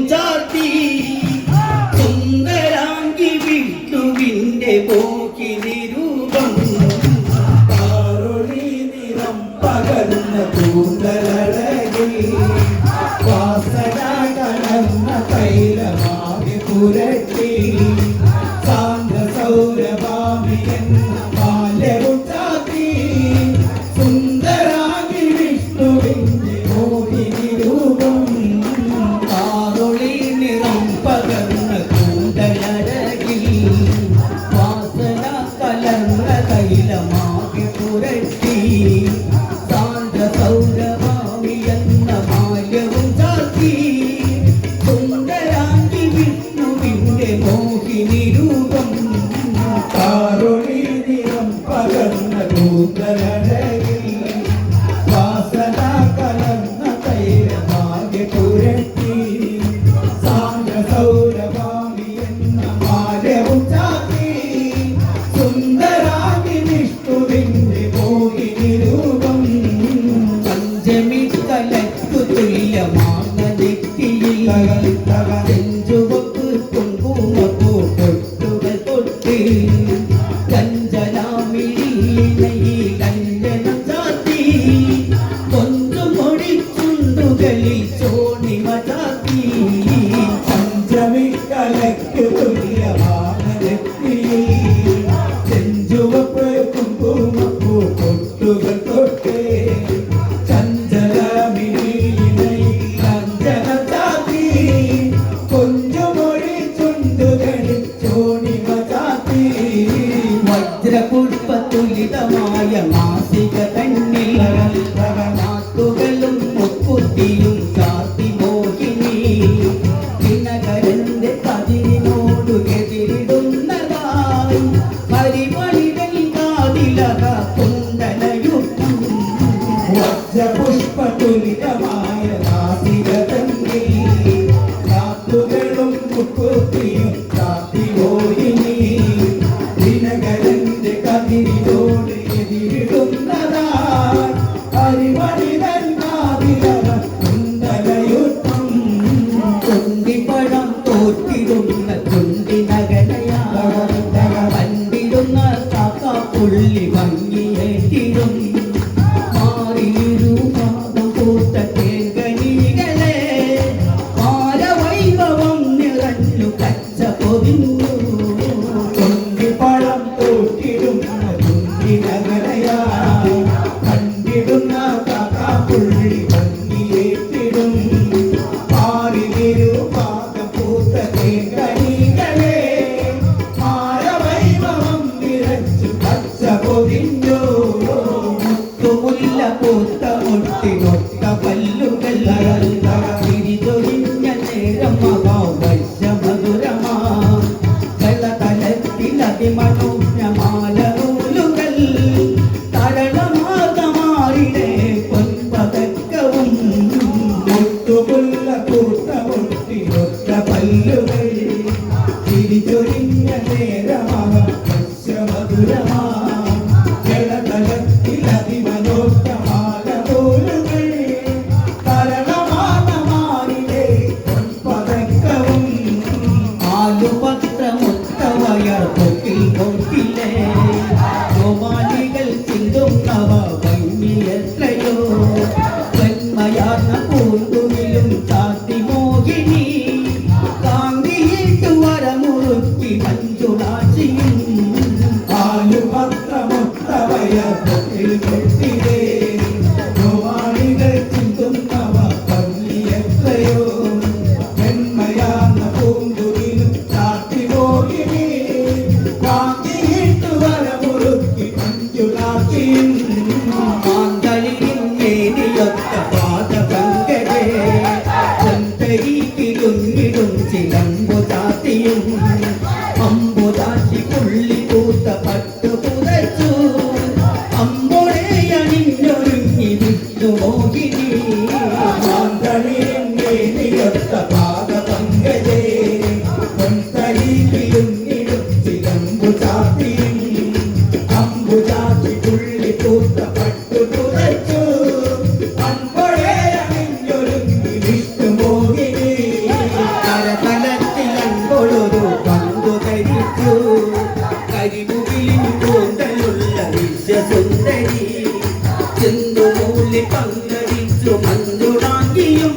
ചാർത്തി സുന്ദരാംഗി വിഷ്ണുവിന്റെ മോഹിനി രൂപം കാറൊളി നിറം പകർന്ന കൂന്തലഴകിൽ വാസന കലർന്ന തൈലമാകെ പുരട്ടി സാന്ദ്ര സൗരഭാമി എന്ന മാല്യവും ചാത്തി സുന്ദരാംഗി വിഷ്ണുവിന്റെ മോഹിനി രൂപം കാറൊളി നിറം പകർന്ന കൂന്തലഴകിൽ വാസന കലർന്ന തൈലമാകെ പുരട്ടി സാന്ദ്ര സൗരഭാമി എന്ന മാല്യവും ചാർത്തി സുന്ദരാംഗി വിഷ്ണുവിന്റെ മോഹിനി രൂപം കാറൊളി നിറം പകർന്ന കൂന്തലഴകിൽ വാസന കലർന്ന തൈലമാകെ പുരട്ടി സാന്ദ്ര സൗരഭാമി എന്ന മാല്യവും ചാത്തി സുന്ദരാംഗി വിഷ്ണുവിന്റെ മോഹിനി രൂപം പഞ്ചമി കലക്കു തുല്യമാർന്ന നെറ്റിയിൽ ചെഞ്ചുവപ്പ് കുങ്കുമപ്പൂ പൊട്ടുകൾ തൊട്ട് കഞ്ചലാമിഴിയിൽ കഞ്ചനം ചാത്തി കൊഞ്ചുമൊഴി ചുണ്ടുകളിൽ ചോണിമ ചാത്തി പഞ്ചമി കലയ്ക്ക് തുല്യമാണ് നെറ്റിയിൽ ചെഞ്ചുവപ്പ് കുങ്കുമപ്പൂ പൊട്ടുകൾ തൊട്ട് ചഞ്ചലമിഴിയിൽ കഞ്ചനം ചാത്തി കൊഞ്ചുമൊഴി ചുണ്ടുകളിൽ ചോണിമ ചാത്തി വജ്രപുഷ്പതുലിതമായ മാസിക തന്നിൽ നാത്തുകളും മുക്കുത്തിയും ചാത്തി മോഹിനി ദിനകരന്റെ കതിരിനോടു എതിരിടുന്നതായി പരിമളികൾ കാതിലക കുണ്ടലയുദ്ധം വജ്രപുഷ്പതുലിതമായ നാസികതന്നിൽ കാത്തുകളും മുക്കുത്തിയും ചാത്തി മോഹിനി ദിനകരന്റെ കതിരിനോട് എതിരിടുന്നതായി അരിമണിതൻ കാതിലക കുണ്ടലയുദ്ധം ചുണ്ടിപ്പഴം തോറ്റിടുന്ന ചുണ്ടിനകനയാ കണ്ടിടുന്ന കാക്കാപ്പുള്ളി ഭംഗിയേറ്റിടും മാറിയിരുപാദം പൂത്ത തേങ്കനികളെ മാരവൈഭവം നിറഞ്ഞു കച്ച പൊതിഞ്ഞു ചുണ്ടിപ്പഴം തോറ്റിടുന്ന ചുണ്ടിനകരയായി കണ്ടിടുന്ന കാക്കാപ്പുള്ളി ഭംഗിയേറ്റിടും പാറിലിരുപാദം പൂത്ത തേങ്കനികളെ മാരവൈഭവം നിറച്ചു പച്ച പൊതിഞ്ഞു മുത്തുമുല്ല പൂത്ത മുട്ടിനൊത്ത പല്ലുകൾ തിരിച്ചൊഴിഞ്ഞ നേരം മഹാവശ്യ മധുരമാ ജലതലത്തിലതിമനോജ്ഞമാലൂലുകൾ തരളമാതമാറിടെ പൊൻപതക്കവും മുത്തുമുല്ല പൂത്ത മുട്ടിനൊത്ത പല്ലുകൾ തിരിച്ചൊരിഞ്ഞ നേരമാക മധുരമാ ജലതലത്തിലതിമനോജ്ഞമാല പോലുകൾ തരണമാനമാരിലെ പൊൻപതക്കവും ആലുപത്രമുത്തവയർ പൊട്ടിൽ പൊട്ടില്ലേ ഗോപാലികൾ ചിന്തുന്നവ ഭംഗിയെത്രയോ വെണ്മയാർന്ന പൂന്തുവിലും ചാത്തി മോഹിനി കാന്തിയിൽ കരതലത്തിൽ അൻപൊഴൊരു പന്തു ധരിച്ചു കരിമുകിലിൻ കൂന്തലുള്ള വിശ്വസുന്ദരി ചെന്തുമൂലി പങ്കടിച്ചു മഞ്ജുളാങ്കിയും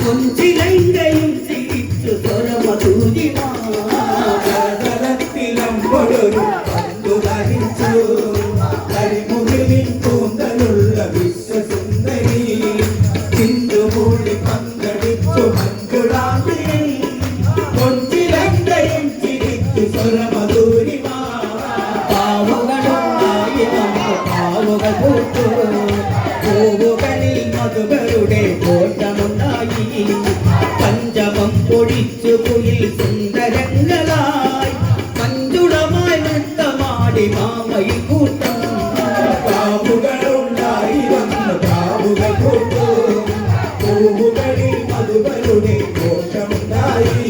കൊഞ്ചിലങ്കയും ചിരിച്ചു സ്വരമധുരിമാ കരതലത്തിലമ്പൊഴൊരു പന്തു ധരിച്ചു കരിമുകിലിൻ കൂന്തലുള്ള വിശ്വസുന്ദരി ചിന്തുമൂളി പങ്കടിച്ചു മഞ്ജുളാങ്കിയും കൊഞ്ചിലങ്കയും ചിരിച്ചു സ്വരമധുരിമാ പാവുകളുണ്ടായി നമുക്ക് പാവുകൾ പൂത്തു പൂവുകളിൽ മധുകളുടെ കോട്ടമുണ്ടായി പഞ്ചമം പൊടിച്ചു കുയിൽ സുന്ദരങ്ങളായി മഞ്ജുളമായി നൃത്തമാടി മാമയിൽ കൂട്ടം പാവുകളുണ്ടായി വന്ന് പാവുകൾ പൂത്തു പൂവുകളിൽ മധുകളുടെ കോശമുണ്ടായി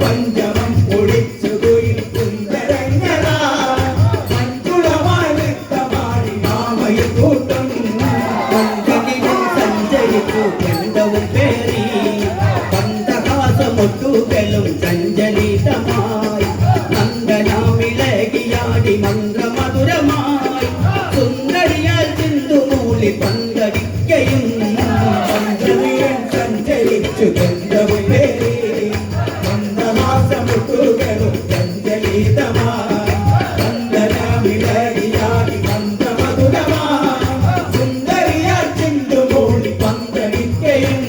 പഞ്ചമം പൊടിച്ചു കുയിൽ സുന്ദരങ്ങളായി മഞ്ജുളമായി നൃത്തമാടി മാമയിൽ കൂട്ടം പന്തലിലും സഞ്ചരിച്ചു ഗന്ധവും പേറി പന്തഹാസമൊട്ടുകളും ചഞ്ചലിതമായി നന്ദനാമിളകിയാടി മന്ത്രമധുരമായി സുന്ദരിയാൽ ചിന്തുമൂളി പന്തടിക്കയും പഞ്ചമിയൻ സഞ്ചരിച്ചു ഗന്ധവും പേറി മന്ദഹാസമുട്ടുകളും ചഞ്ചലിതമായി വന്ദനമിളകിയാടി മന്ത്രമധുരമായി സുന്ദരിയാൽ ചിന്തുമൂളി പന്തടിക്കയും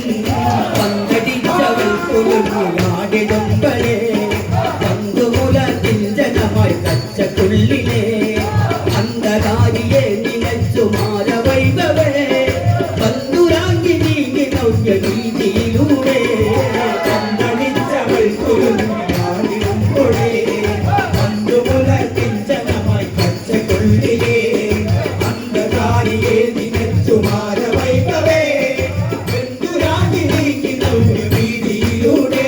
പന്തടിച്ചവൾ കുലുങ്ങിയാടിടുമ്പഴേ പന്തുമുല ചിന്തനമായി കച്ചക്കുള്ളിലെ അന്ധകാരിയെ നിലച്ചു മാരവൈഭവേ പന്തുരാങ്കി നീങ്ങി നൗക്യ രീതിയിലൂടെ പന്തടിച്ചവൾ കുലുങ്ങിയാടിടുമ്പോഴേ പന്തുമുല ചിന്തനമായി കച്ചക്കൊള്ളിലേ അന്ധകാരിയെ നിനച്ചു മാരവൈഭവേ ബന്ധുരാഗി നീങ്ങി നൗക്യ വീതിയിലൂടെ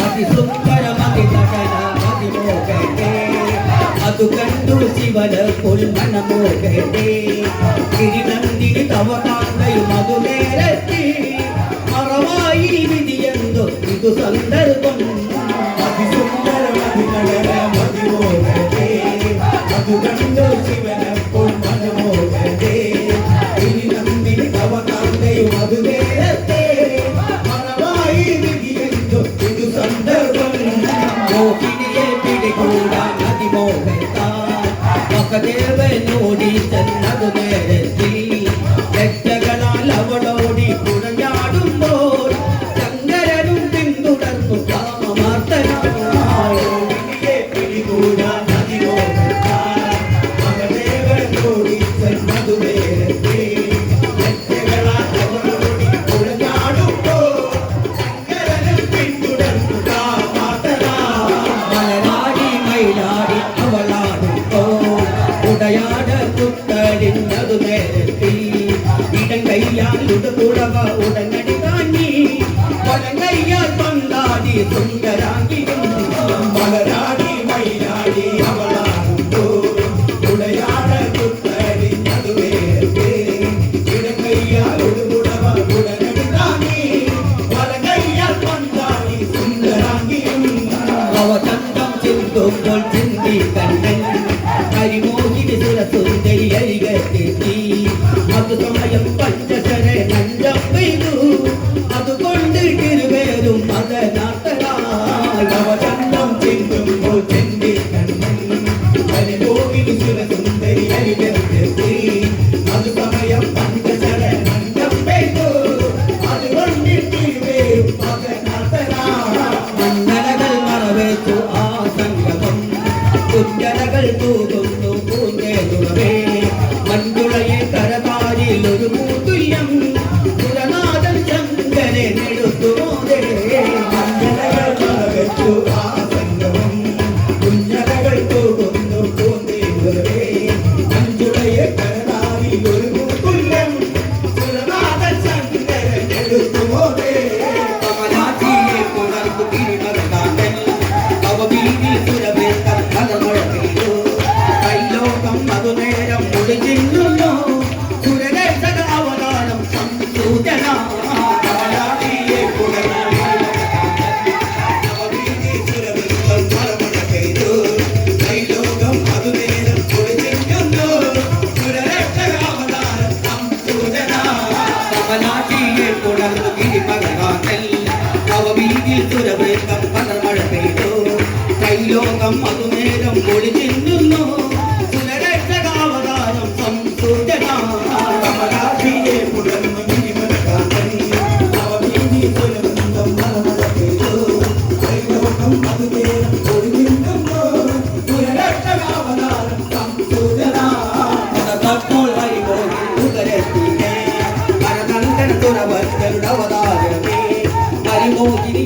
അതിസുന്ദരമതി നടന അതിമോഹത്തെ അതു കണ്ടു ശിവന പൊൽമനമോഹത്തെ ഗിരിനന്ദിനി തവ കാന്തയും അതു നേരത്തി മറവായി വിധിയെന്തോ ഇതു സന്ദർഭം അതിസുന്ദരമതി നടനമതിമോഹത്തെ അതു കണ്ടു ശിവനപ്പോൾ മനമോഹത്തെ ഇനി നന്ദിനി തവ കാന്തയും അതു നേരത്തെ മറവായി വിധിയെന്തോ ഇതു സന്ദർഭം മോഹിനിയെ പിടികൂടാൻ അതിമോഹത്താൽ മകദേവനോടി ചെന്നതു നേരത്തിൽ രക്ഷകളാൽ അവളോടി കുഴഞ്ഞാടുമ്പോൾ ശങ്കരനും പിന്തുടർന്നു കാമാർത്തനായി മോഹിനിയെ പിടികൂടാൻ അതിമോഹത്താൽ മകദേവനോടി ചെന്നതു നേരത്തെ രക്ഷകളാൽ അവളോടി കുഴഞ്ഞാടുമ്പോൾ ശങ്കരനും പിന്തുടർന്നു കാമാർത്തനായി മലനാടി മയിലാടി അവളാടുമ്പോൾ ഉടയാട കുത്തടിഞ്ഞതു നേരത്തിൽ ഇടം കയ്യാൽ ഉടകുടവ ഉടനടി താങ്ങി വലം കയ്യാൽ പന്താടി സുന്ദരാങ്കിയും മലരാടി മയിലാടി അവളാടുമ്പോ ഉടയാട കുത്തടിഞ്ഞതു നേരത്തെ ഇടങ്കയ്യാൽ ഉടകുടവ ഉടനടി താങ്ങി വലങ്കയ്യാൽ പന്താടി സുന്ദരാംഗിയും അവതന്തം ചിന്തുമ്പോൾ ചിന്തി കണ്ണൻ കരിമോഹിനി സുരസുന്ദരി അരികെത്തി അത് സമയം പഞ്ചശര നഞ്ചം പെയ്തു അതുകൊണ്ട് ഇരുവേരും മതനാട്ടരായി അവചന്തം ചിന്തുമ്പോൾ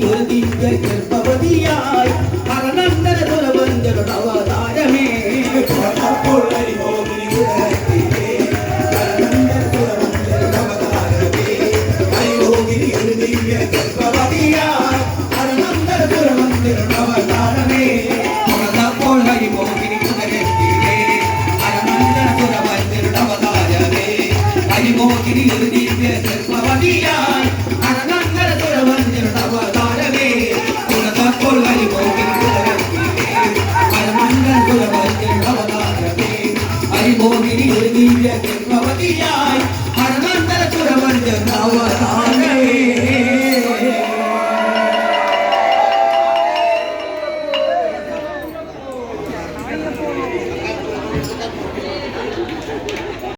ഒരു ദിവ്യ ഗർഭവതിയായി അറനന്ദന സുരവന്ദരുടെ അവതാരമേ അപ്പോൾ ഹരിമോഹിനി ഉണർത്തിയേ അനന്തപുരമന്ദിര അവതാരമേ ഹരിമോഹിനി ഒരു ദിവ്യ ഗർഭവതിയായി അനന്തപുരമന്ദിര അവതാരമേ അപ്പോൾ ഹരിമോഹിനി ഉണർത്തിയേ അറനന്ദന സുരവന്ദരുടെ അവതാരമേ ഹരിമോഹിനി ഒരു ദിവ്യ ഗർഭവതിയായി